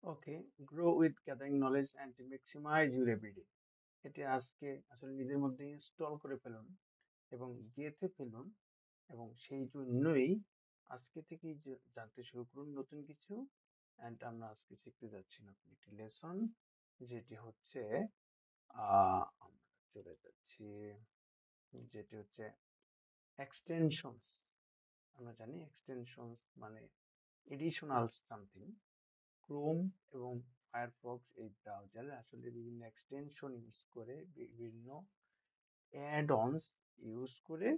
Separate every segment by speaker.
Speaker 1: Okay, grow with gathering knowledge and maximise your everyday. এটি আজকে আসলে নিজের মধ্যে ইনস্টল করে ফেলুন এবং গেঁথে ফেলুন, এবং সেই জন্যই আজকে থেকেই জানতে শুরু করুন নতুন কিছু। অ্যান্ড আমরা আজকে শিখতে যাচ্ছি নতুন একটি লেসন, যেটি হচ্ছে আমরা চলে যাচ্ছি, যেটি হচ্ছে এক্সটেনশনস। আমরা জানি এক্সটেনশনস মানে এডিশনাল সামথিং। ক্রোম এবং ফায়ারফক্স এই ব্রাউজারে আসলে বিভিন্ন এক্সটেনশন ইউজ করে, বিভিন্ন অ্যাড অনস ইউজ করে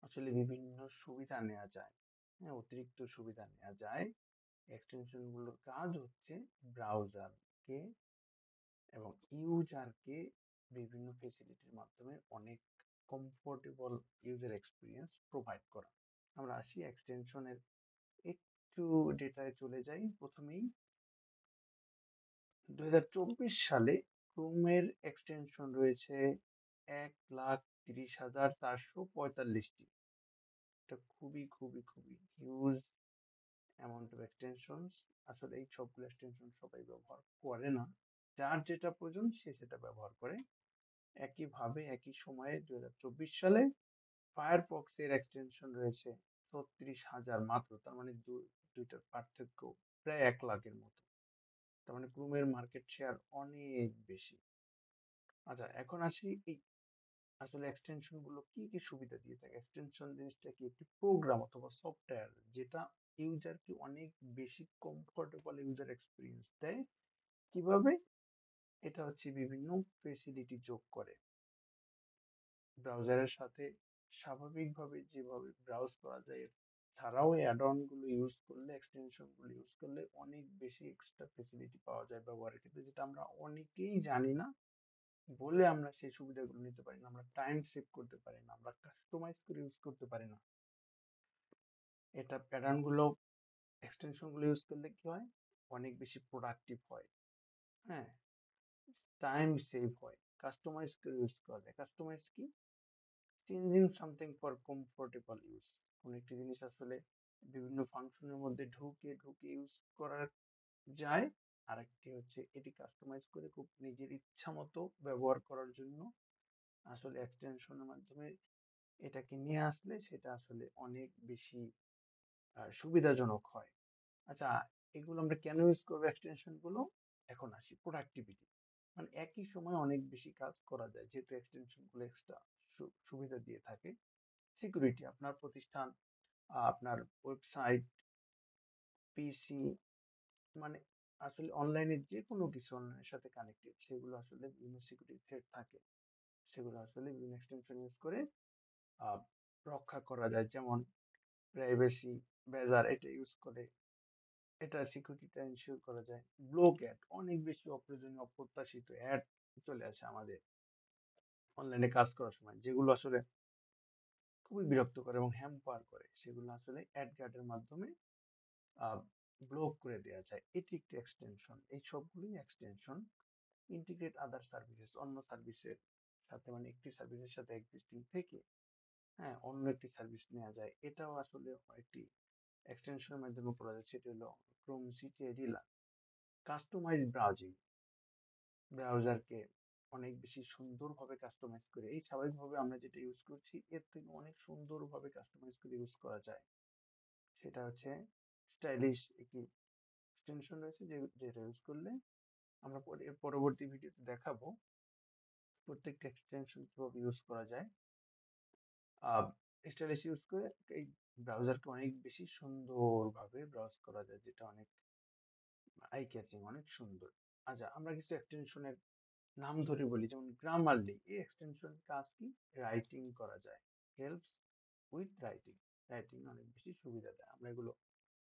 Speaker 1: আসলে বিভিন্ন সুবিধা নেওয়া যায়। হ্যাঁ, অতিরিক্ত সুবিধা নেওয়া যায়। এক্সটেনশন গুলোর কাজ হচ্ছে ব্রাউজারকে এবং ইউজারকে বিভিন্ন ফেসিলিটির মাধ্যমে অনেক কমফোর্টেবল ইউজার এক্সপিরিয়েন্স প্রোভাইড করা। আমরা আসি এক্সটেনশনের একটু ডেটায় চলে যাই প্রথমেই। 2024 সালে ক্রোমের এক্সটেনশন রয়েছে 1,30,445টি। এটা খুবই খুবই খুবই হিউজ অ্যামাউন্ট অফ এক্সটেনশনস। আসলে এই সবগুলো এক্সটেনশন সবাই ব্যবহার করে না, যার যেটা প্রয়োজন সে সেটা ব্যবহার করে। একইভাবে একই সময়ে 2024 সালে ফায়ারফক্স এর এক্সটেনশন রয়েছে 36,000 মাত্র। তার মানে দুইটার পার্থক্য প্রায় 1 লাখের মতো। তার মানে ক্রোমের মার্কেট শেয়ার অনেক বেশি। আচ্ছা, এখন আসি এই আসলে এক্সটেনশন গুলো কি কি সুবিধা দিয়ে থাকে। এক্সটেনশন জিনিসটা কি? একটি প্রোগ্রাম অথবা সফটওয়্যার যেটা ইউজারকে অনেক বেশি কমফোর্টেবল ইউজার এক্সপিরিয়েন্স দেয়। কিভাবে? এটা হচ্ছে বিভিন্ন ফেসিলিটি যোগ করে ব্রাউজারের সাথে। স্বাভাবিকভাবে যেভাবে ব্রাউজ করা যায়, ছাড়াও অ্যাড অন গুলো ইউজ করলে, এক্সটেনশন গুলো ইউজ করলে অনেক বেশি এক্সট্রা ফেসিলিটি পাওয়া যায় ব্যবহারের ক্ষেত্রে, যেটা আমরা অনেকেই জানি না বলে আমরা সেই সুবিধাগুলো নিতে পারি না। আমরা টাইম সেভ করতে পারি না, আমরা কাস্টমাইজ করে ইউজ করতে পারি না। এটা প্যাটার্ন গুলো, এক্সটেনশন গুলো ইউজ করলে কি হয়? অনেক বেশি প্রোডাক্টিভ হয়। হ্যাঁ, টাইম সেভ হয়, কাস্টমাইজ করে ইউজ করা যায়। কাস্টমাইজ কি? Changing something for comfortable use. কোন একটি জিনিস আসলে বিভিন্ন ফাংশনের মধ্যে ঢুকে ঢুকে ইউজ করা যায়। আরেকটি হচ্ছে এটি কাস্টমাইজ করে খুব নিজের ইচ্ছা মতো ব্যবহার করার জন্য আসলে এক্সটেনশনের মাধ্যমে এটাকে নিয়ে আসলে সেটা আসলে অনেক বেশি সুবিধাজনক হয়। আচ্ছা, এগুলো আমরা কেন ইউজ করবো এক্সটেনশন গুলো? এখন আসি প্রোডাক্টিভিটি। মানে একই সময় অনেক বেশি কাজ করা যায় যেহেতু এক্সটেনশন গুলো এক্সট্রা সুবিধা দিয়ে থাকে। সিকিউরিটি, আপনার প্রতিষ্ঠান, আপনার ওয়েবসাইট, পিসি, মানে আসলে অনলাইনে যে কোনো কিছু অনলাইনের সাথে কানেক্টেড, সেগুলো আসলে বিভিন্ন সিকিউরিটি থ্রেট থাকে। সেগুলো আসলে বিভিন্ন এক্সটেনশন ইউজ করে আহ, রক্ষা করা যায়। যেমন প্রাইভেসি ব্যাজার, এটা ইউজ করে এটা সিকিউরিটিটা এনশিওর করা যায়। ব্লক অ্যাড, অনেক বেশি অপ্রয়োজনীয় অপ্রত্যাশিত অ্যাড চলে আসে আমাদের অনলাইনে কাজ করার সময়, যেগুলো আসলে খুবই বিরক্ত করে এবং হ্যাম্পার করে। সেগুলো আসলে অ্যাড গার্ডের মাধ্যমে ব্লক করে দেওয়া যায়। এটি একটি এক্সটেনশন। এই সবগুলোই এক্সটেনশন। ইন্টিগ্রেট আদার সার্ভিসেস, অন্য সার্ভিসের সাথে, মানে একটি সার্ভিসের সাথে এক্সিস্টিং থেকে হ্যাঁ অন্য একটি সার্ভিস নেওয়া যায়, এটাও আসলে একটি এক্সটেনশনের মাধ্যমে করা যায়। সেটি হলো ক্রোম সিটিআইডি। কাস্টমাইজ ব্রাউজিং, ব্রাউজারকে অনেক বেশি সুন্দরভাবে কাস্টমাইজ করে, এই স্বাভাবিকভাবে আমরা যেটা ইউজ করছি এর থেকে অনেক সুন্দরভাবে কাস্টমাইজ করে ইউজ করা যায়। সেটা হচ্ছে স্টাইলিশ একটি এক্সটেনশন রয়েছে, যেটা ইউজ করলে আমরা পরবর্তী ভিডিওতে দেখাবো প্রত্যেকটা এক্সটেনশন কিভাবে ইউজ করা যায়। স্টাইলিশ ইউজ করে এই ব্রাউজারকে অনেক বেশি সুন্দরভাবে ব্রাউজ করা যায়, যেটা অনেক আই ক্যাচিং, অনেক সুন্দর। আচ্ছা, আমরা কিছু এক্সটেনশনের নাম ধরে বলি। যেমন গ্রামারলি, এই এক্সটেনশন কাজ কি? রাইটিং করা যায়। হেল্পস উইথ রাইটিং, রাইটিং অনেক বেশি সুবিধা দেয়। আমরা এগুলো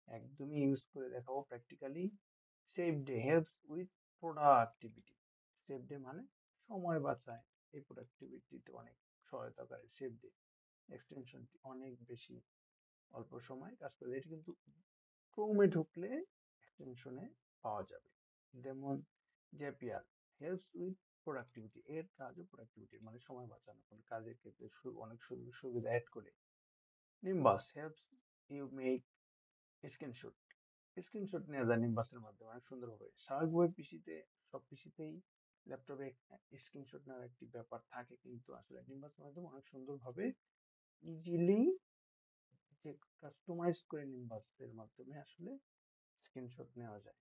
Speaker 1: একদমই ইউজ করে দেখাবো practically. Save day helps with productivity. Save day মানে সময় বাঁচায়, এই প্রোডাক্টিভিটিতে অনেক সহায়তা করে। সেভ ডে এক্সটেনশনটি অনেক বেশি অল্প সময় কাজ করে। এটি কিন্তু ক্রোমে ঢুকলে এক্সটেনশনে পাওয়া যাবে। যেমন জেপিআর হেল্পস উইথ প্রোডাক্টিভিটি, এর কাজও প্রোডাক্টিভিটি মানে সময় বাঁচানো, কোনো কাজের ক্ষেত্রে অনেক সুযোগ সুবিধা অ্যাড করে। Nimbus helps you make screenshot, screenshot নেওয়া যায় নিম্বাসের মাধ্যমে অনেক সুন্দরভাবে। স্বাভাবিকভাবে পিসিতে সব পিসিতেই ল্যাপটপে স্ক্রিনশট নেওয়ার একটি ব্যাপার থাকে, কিন্তু আসলে নিম্বাসের মাধ্যমে অনেক সুন্দরভাবে ইজিলি যে কাস্টমাইজ করে নিম্বাসের মাধ্যমে আসলে স্ক্রিনশট নেওয়া যায়।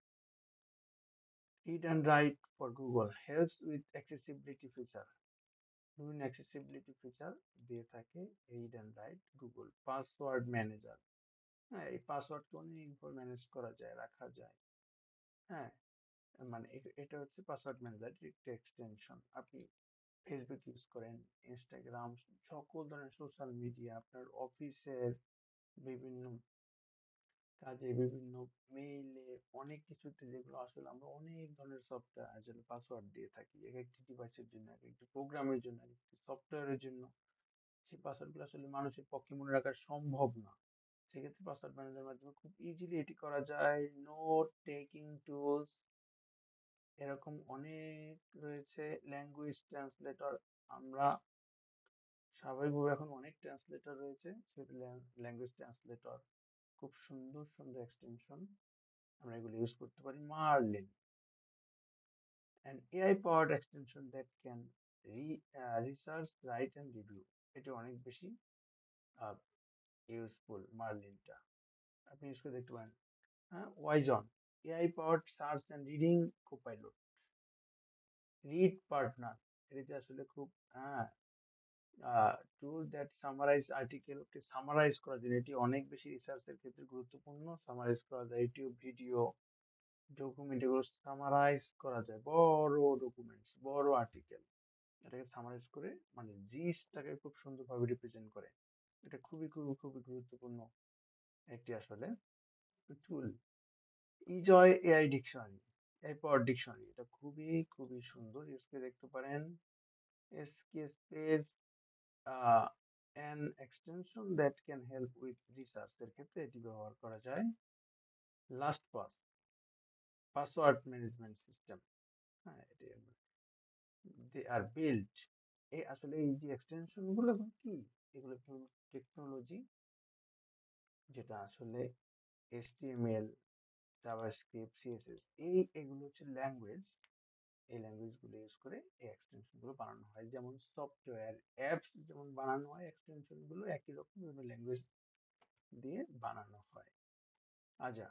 Speaker 1: Read and write for Google helps with accessibility feature. বিভিন্ন accessibility feature দিয়ে থাকে read and right Google. Password manager, হ্যাঁ এই পাসওয়ার্ডকে অনেকভাবে ম্যানেজ করা যায়, রাখা যায়। হ্যাঁ, মানে এটা হচ্ছে পাসওয়ার্ড ম্যানেজার একটা এক্সটেনশন। আপনি ফেসবুক ইউজ করেন, ইনস্টাগ্রাম, সকল ধরনের সোশ্যাল মিডিয়া, আপনার অফিসের বিভিন্ন কাজে, বিভিন্ন মেইলে, অনেক কিছুতে যেগুলো আসলে আমরা অনেক ধরনের সফটওয়্যার আসলে পাসওয়ার্ড দিয়ে থাকি এক একটি ডিভাইসের জন্য, এক একটি প্রোগ্রামের জন্য, এক একটি সফটওয়্যারের জন্য। সেই পাসওয়ার্ডগুলো আসলে মানুষের পক্ষে মনে রাখা সম্ভব না। সেক্ষেত্রে পাসওয়ার্ড ম্যানেজারের মাধ্যমে খুব ইজিলি এটি করা যায়। নোট টেকিং টুলস এরকম অনেক রয়েছে। ল্যাঙ্গুয়েজ ট্রান্সলেটর, আমরা স্বাভাবিকভাবে এখন অনেক ট্রান্সলেটর রয়েছে, সেটা ল্যাঙ্গুয়েজ ট্রান্সলেটর, খুব সুন্দর সুন্দর এক্সটেনশন, আমরা এগুলো ইউজ করতে পারি। Merlin, an AI powered extension that can research, write and review, এটি অনেক বেশি ইউজফুল মার্লিনটা, আপনি ইউজ করে দেখতে পারেন। হ্যাঁ, Wiseone, AI powered search and reading copilot. Read partner, এটি আসলে খুব হ্যাঁ টুল দ্যাট সামারাইজ আর্টিকেলকে সামারাইজ করার জন্য, এটি অনেক বেশি রিসার্চের ক্ষেত্রে গুরুত্বপূর্ণ। সামারাইজ করা যায় ইউটিউব ভিডিও, ডকুমেন্ট, এগুলো সামারাইজ করা যায়, বড় ডকুমেন্টস, বড় আর্টিকেল, এটাকে সামারাইজ করে মানে জিসটাকে খুব সুন্দরভাবে রিপ্রেজেন্ট করে। এটা খুবই খুবই খুবই গুরুত্বপূর্ণ একটি আসলে tool. Ejoy AI dictionary, AI power dictionary, এটা খুবই খুবই সুন্দর, ইউজ করে দেখতে পারেন। S K space, an extension that can help with research এর ক্ষেত্রে এটি ব্যবহার করা যায়। Last pass, password management system, হ্যাঁ এটি দে আর বিল্ড, এই আসলে এই যে এক্সটেনশন গুলো কি, এগুলো টেকনোলজি, যেটা আসলে HTML, জাভাস্ক্রিপ্ট, সিএসএস, এগুলো হচ্ছে ল্যাঙ্গুয়েজ। এই ল্যাঙ্গুয়েজ গুলো ইউজ করে এই এক্সটেনশন গুলো বানানো হয়। যেমন সফটওয়্যার অ্যাপস যেমন বানানো হয়, এক্সটেনশন গুলো একই রকম বিভিন্ন ল্যাঙ্গুয়েজ দিয়ে বানানো হয়। আচ্ছা,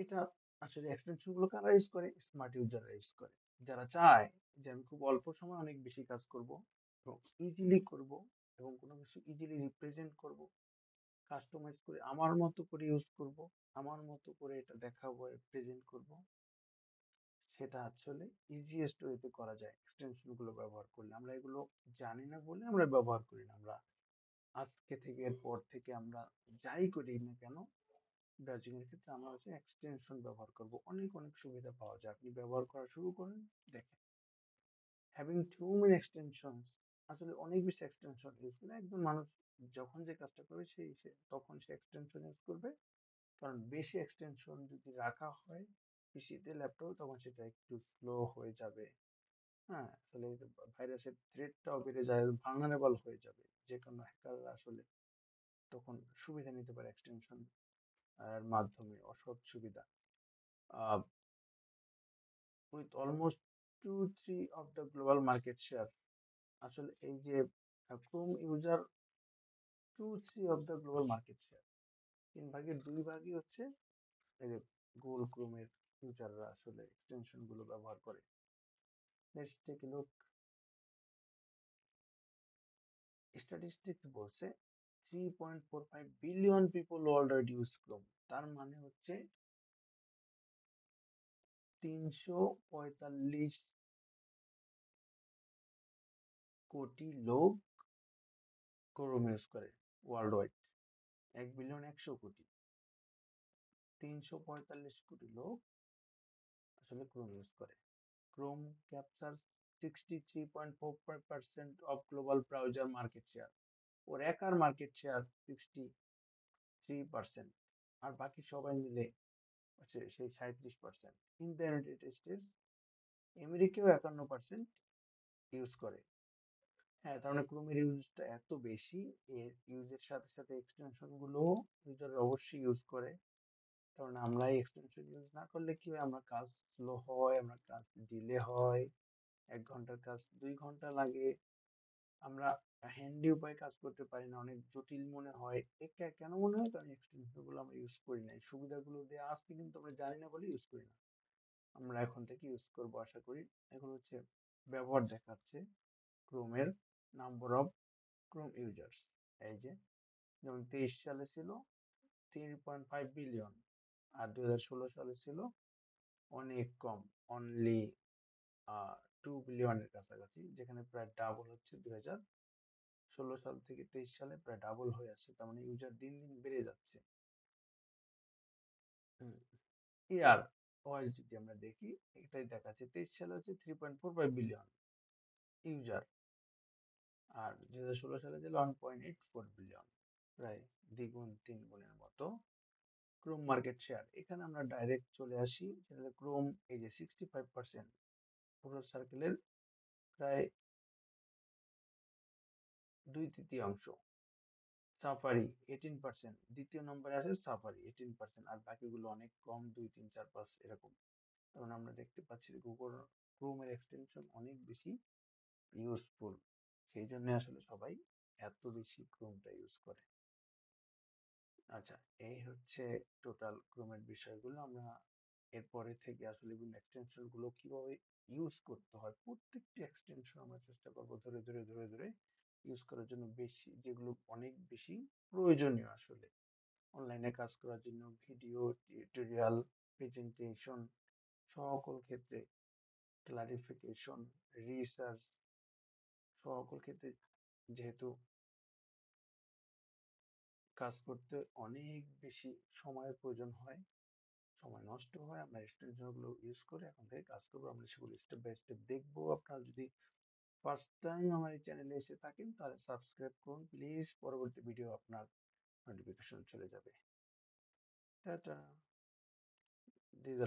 Speaker 1: এটা আসলে এক্সটেনশন গুলো কারা ইউজ করে? স্মার্ট ইউজাররা ইউজ করে, যারা চায় যে আমি খুব অল্প সময় অনেক বেশি কাজ করব এবং ইজিলি করব, এবং কোনো কিছু ইজিলি রিপ্রেজেন্ট করব, কাস্টমাইজ করে আমার মতো করে ইউজ করব, আমার মতো করে এটা দেখাবো, প্রেজেন্ট করব, সেটা আসলে ইজিয়েস্ট ওয়েতে করা যায় এক্সটেনশন গুলো ব্যবহার করলে। আমরা এগুলো জানি না বলে আমরা ব্যবহার করি না। আমরা আজকে থেকে এরপর থেকে আমরা যাই করি না কেন ব্রাউজিং এর ক্ষেত্রে আমরা হচ্ছে এক্সটেনশন ব্যবহার করব, অনেক অনেক সুবিধা পাওয়া যায়। আপনি ব্যবহার করা শুরু করেন, দেখেন হ্যাভিং টু মেনি এক্সটেনশনস, আসলে অনেক বেশি এক্সটেনশন ইউজ করে একজন মানুষ যখন যে কাজটা করবে তখন সে এক্সটেনশন ইউজ করবে। কারণ বেশি এক্সটেনশন যদি রাখা হয় পিসিতে, ল্যাপটপে, তখন সেটা একটু স্লো হয়ে যাবে। হ্যাঁ, আসলে ভাইরাসের থ্রেটটাও বেড়ে যায়, ভালনারেবল হয়ে যাবে, যে কোনো হ্যাকাররা আসলে তখন সুবিধা নিতে পারে এক্সটেনশন এর মাধ্যমে, অসৎ সুবিধা। With almost 2-3 of the global market share, আসলে এই যে Chrome user 2-3 of the global market share, 3/2 হচ্ছে এই যে গুগল ক্রোমের ইউজাররা আসলে এক্সটেনশন গুলো ব্যবহার করে। Let's take a look. Statistics বলছে 3.45 billion people already use Chrome, তার মানে হচ্ছে 345 কোটি লোক ক্রোম ইউজ করে ওয়ার্ল্ড ওয়াইড। 1,100,000,000, 345 কোটি লোক আসলে ক্রোম ইউজ করে। Chrome capture 63.45% of global browser market share, ওর একার মার্কেট শেয়ার 63%, আর বাকি সবাই মিলে হচ্ছে সেই 37%। ইন দ্য ইউনাইটেড স্টেটস, আমেরিকাও 51% ইউজ করে। হ্যাঁ, তার মানে ক্রোমের ইউজটা এত বেশি, এর ইউজের সাথে সাথে এক্সটেনশন গুলো ইউজার অবশ্যই ইউজ করে। কারণ আমরা এক্সটেনশন ইউজ না করলে কি হয়, আমরা কাজ স্লো হয়, আমরা কাজ ডিলে হয়, 1 ঘন্টার কাজ 2 ঘন্টা লাগে, আমরা হ্যান্ডি উপায়ে কাজ করতে পারি না, অনেক জটিল মনে হয়। কেন মনে হয়? কারণ এক্সটেনশন গুলো আমরা ইউজ করি না, এই সুবিধাগুলো দেওয়া আছে কিন্তু আমরা জানি না বলে ইউজ করি না। আমরা এখন থেকে ইউজ করবো আশা করি। এখন হচ্ছে ব্যবহার দেখাচ্ছে ক্রোমের, নাম্বার অফ ক্রোম ইউজার্স। এই যে যেমন 23 সালে ছিল 3.5 বিলিয়ন, আর 2016 সালে ছিল অনেক কম, অনলি 2 বিলিয়নের কাছাকাছি, যেখানে প্রায় ডাবল হচ্ছে 2016 সাল থেকে 23 সালে প্রায় ডাবল হয়ে আছে, তার মানে ইউজার দিন দিন বেড়ে যাচ্ছে। ইয়ার ওয়াইজ যদি আমরা দেখি, এটাই দেখাচ্ছে 23 সালে হচ্ছে 3.45 বিলিয়ন ইউজার, আর 2016 সালে ছিল 1.84 বিলিয়ন, প্রায় দ্বিগুণ 3 গুণের মতো ক্রোম মার্কেট শেয়ার। এখানে আমরা ডাইরেক্ট চলে আসি, সেটা ক্রোম এই যে 65%, পুরো সার্কেলের প্রায় 2/3 অংশ। সাফারি 18%, দ্বিতীয় নম্বরে আছে সাফারি 18%, আর বাকিগুলো অনেক কম, 2 3 4 5 এরকম। তখন আমরা দেখতে পাচ্ছি যে গুগল ক্রোমের এক্সটেনশন অনেক বেশি ইউজফুল, সেই জন্য আসলে সবাই এত বেশি ক্রোমটা ইউজ করে। আচ্ছা, এই হচ্ছে টোটাল ক্রোমের বিষয়গুলো। আমরা এরপরে থেকে আসলে এক্সটেনশন গুলো কিভাবে ইউজ করতে হয়, প্রত্যেকটি এক্সটেনশন আমরা চেষ্টা করবো ধরে ধরে ধরে ধরে ইউজ করার জন্য, বেশি যেগুলো অনেক বেশি প্রয়োজনীয় আসলে অনলাইনে কাজ করার জন্য, ভিডিও, টিউটোরিয়াল, প্রেজেন্টেশন, সকল ক্ষেত্রে, ক্লারিফিকেশন, রিসার্চ, সকল ক্ষেত্রে যেহেতু কাজ করতে অনেক বেশি সময়ের প্রয়োজন হয়, সময় নষ্ট হয়, আমরা এক্সটেনশন গুলো ইউজ করে এখন থেকে কাজ করবো। আমরা সেগুলো স্টেপ বাই স্টেপ দেখবো। আপনারা যদি ফার্স্ট টাইম আমার এই চ্যানেলে এসে থাকেন তাহলে সাবস্ক্রাইব করুন প্লিজ, পরবর্তী ভিডিও আপনার নোটিফিকেশন চলে যাবে। Tata, this